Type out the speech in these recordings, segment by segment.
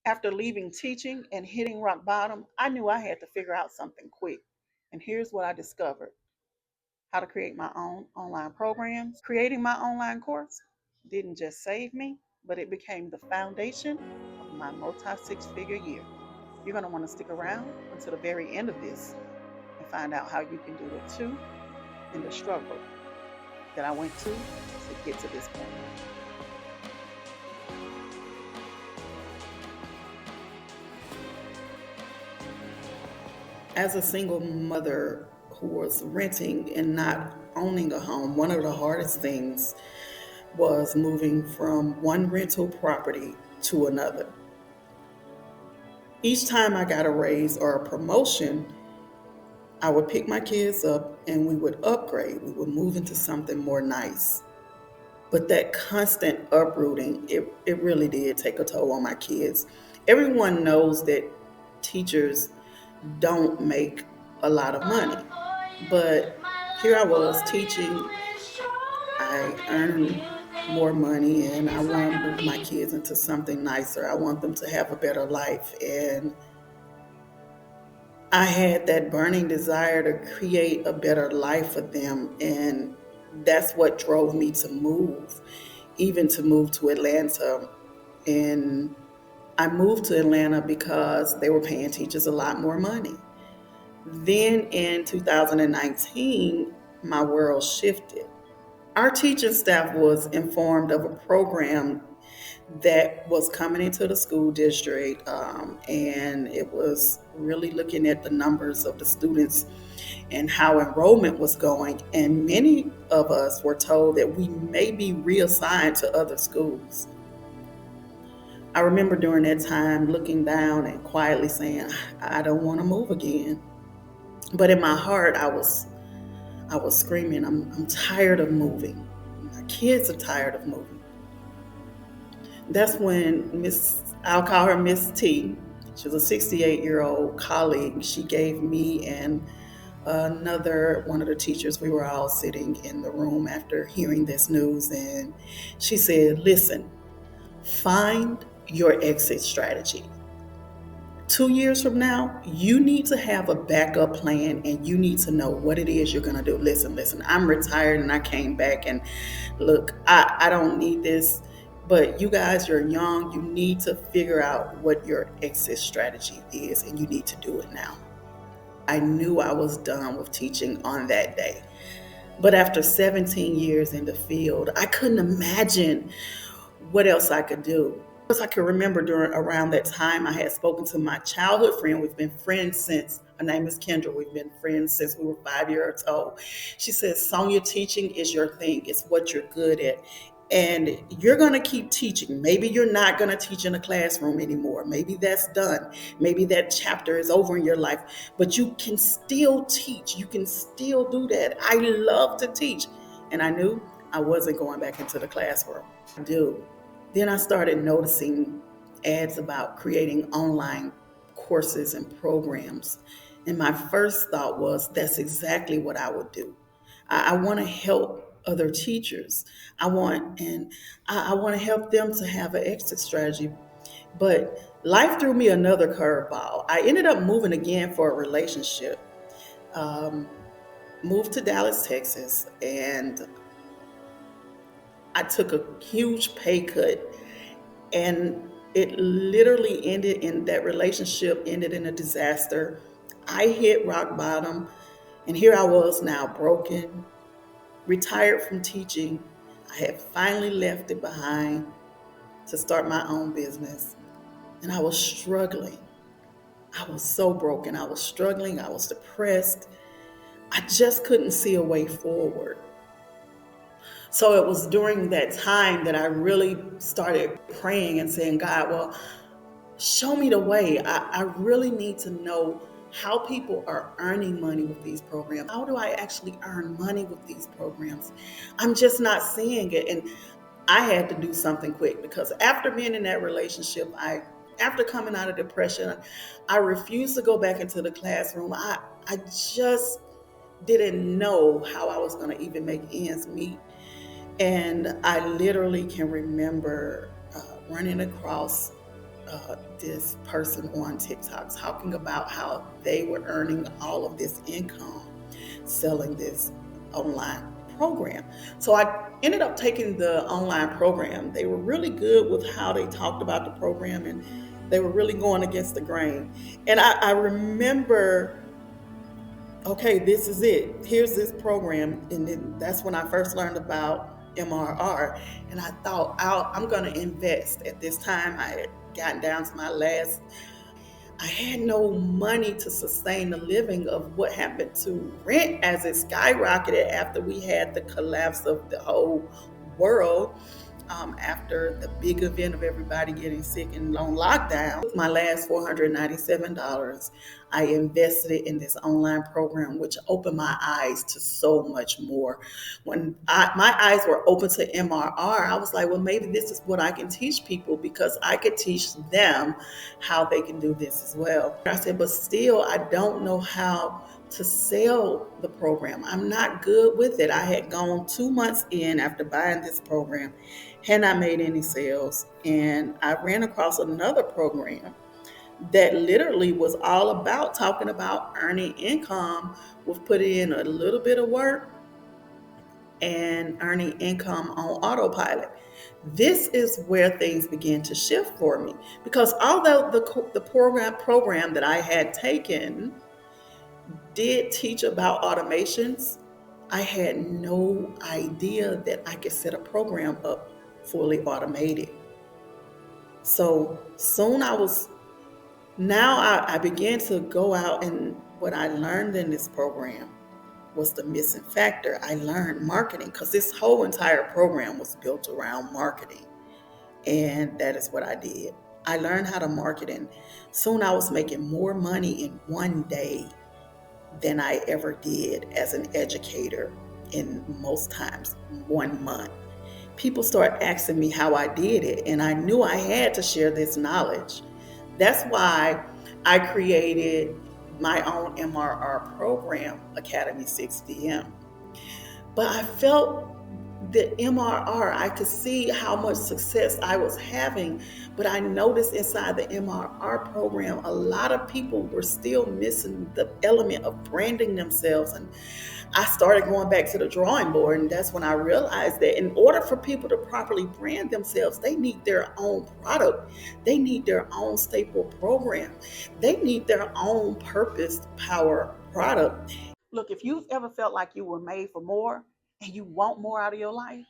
After leaving teaching and hitting rock bottom, I knew I had to figure out something quick. And here's what I discovered: how to create my own online programs. Creating my online course didn't just save me, but it became the foundation of my multi six figure year. You're going to want to stick around until the very end of this and find out how you can do it too, in the struggle that I went to get to this point. As a single mother who was renting and not owning a home, one of the hardest things was moving from one rental property to another. Each time I got a raise or a promotion, I would pick my kids up and we would upgrade. We would move into something more nice. But that constant uprooting, it really did take a toll on my kids. Everyone knows that teachers don't make a lot of money. But here I was teaching, I earn more money, and I want to move my kids into something nicer. I want them to have a better life. And I had that burning desire to create a better life for them. And that's what drove me to move, even to move to Atlanta. And I moved to Atlanta because they were paying teachers a lot more money. Then in 2019, my world shifted. Our teaching staff was informed of a program that was coming into the school district, and it was really looking at the numbers of the students and how enrollment was going. And many of us were told that we may be reassigned to other schools. I remember during that time looking down and quietly saying, I don't want to move again. But in my heart, I was screaming, I'm tired of moving. My kids are tired of moving. That's when I'll call her Miss T. She was a 68-year-old colleague. She gave me and another one of the teachers, we were all sitting in the room after hearing this news, and she said, listen, find your exit strategy. 2 years from now, you need to have a backup plan and you need to know what it is you're going to do. Listen, I'm retired and I came back, and look, I don't need this, but you guys, you're young. You need to figure out what your exit strategy is and you need to do it now. I knew I was done with teaching on that day. But after 17 years in the field, I couldn't imagine what else I could do. As I can remember during around that time, I had spoken to my childhood friend. We've been friends since, her name is Kendra. We've been friends since we were 5 years old. She says, Sonya, teaching is your thing. It's what you're good at. And you're going to keep teaching. Maybe you're not going to teach in a classroom anymore. Maybe that's done. Maybe that chapter is over in your life, but you can still teach. You can still do that. I love to teach. And I knew I wasn't going back into the classroom. I do. Then I started noticing ads about creating online courses and programs. And my first thought was, that's exactly what I would do. I want to help other teachers. I want to help them to have an exit strategy. But life threw me another curveball. I ended up moving again for a relationship. Um, Moved to Dallas, Texas, and I took a huge pay cut, and it literally ended in that relationship ended in a disaster. I hit rock bottom, and here I was now broken, retired from teaching. I had finally left it behind to start my own business, and I was struggling. I was so broken. I was struggling. I was depressed. I just couldn't see a way forward. So it was during that time that I really started praying and saying, God, well, show me the way. I really need to know how people are earning money with these programs. How do I actually earn money with these programs? I'm just not seeing it. And I had to do something quick, because after being in that relationship, after coming out of depression, I refused to go back into the classroom. I just didn't know how I was going to even make ends meet. And I literally can remember running across this person on TikTok talking about how they were earning all of this income selling this online program. So I ended up taking the online program. They were really good with how they talked about the program, and they were really going against the grain. And I remember, okay, this is it. Here's this program. And then that's when I first learned about MRR. And I thought, I'm going to invest. At this time, I had gotten down to my last. I had no money to sustain the living of what happened to rent as it skyrocketed after we had the collapse of the whole world, after the big event of everybody getting sick and on lockdown. My last $497, I invested it in this online program, which opened my eyes to so much more. When my eyes were open to MRR, I was like, well, maybe this is what I can teach people, because I could teach them how they can do this as well. I said, but still, I don't know how to sell the program. I'm not good with it. I had gone 2 months in after buying this program, had not made any sales, and I ran across another program that literally was all about talking about earning income with putting in a little bit of work and earning income on autopilot. This is where things began to shift for me, because although the program that I had taken did teach about automations, I had no idea that I could set a program up fully automated. So soon I began to go out, and what I learned in this program was the missing factor. I learned marketing, because this whole entire program was built around marketing. And that is what I did. I learned how to market, and soon I was making more money in one day than I ever did as an educator in most times 1 month. People start asking me how I did it, and I knew I had to share this knowledge. That's why I created my own MRR program, Academy 6DM. But I felt the MRR, I could see how much success I was having, but I noticed inside the MRR program, a lot of people were still missing the element of branding themselves. And I started going back to the drawing board, and that's when I realized that in order for people to properly brand themselves, they need their own product, they need their own staple program, they need their own purpose power product. Look, if you've ever felt like you were made for more and you want more out of your life,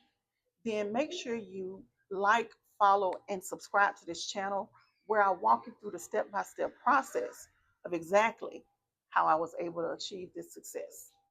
then make sure you like, follow, and subscribe to this channel, where I walk you through the step by step process of exactly how I was able to achieve this success.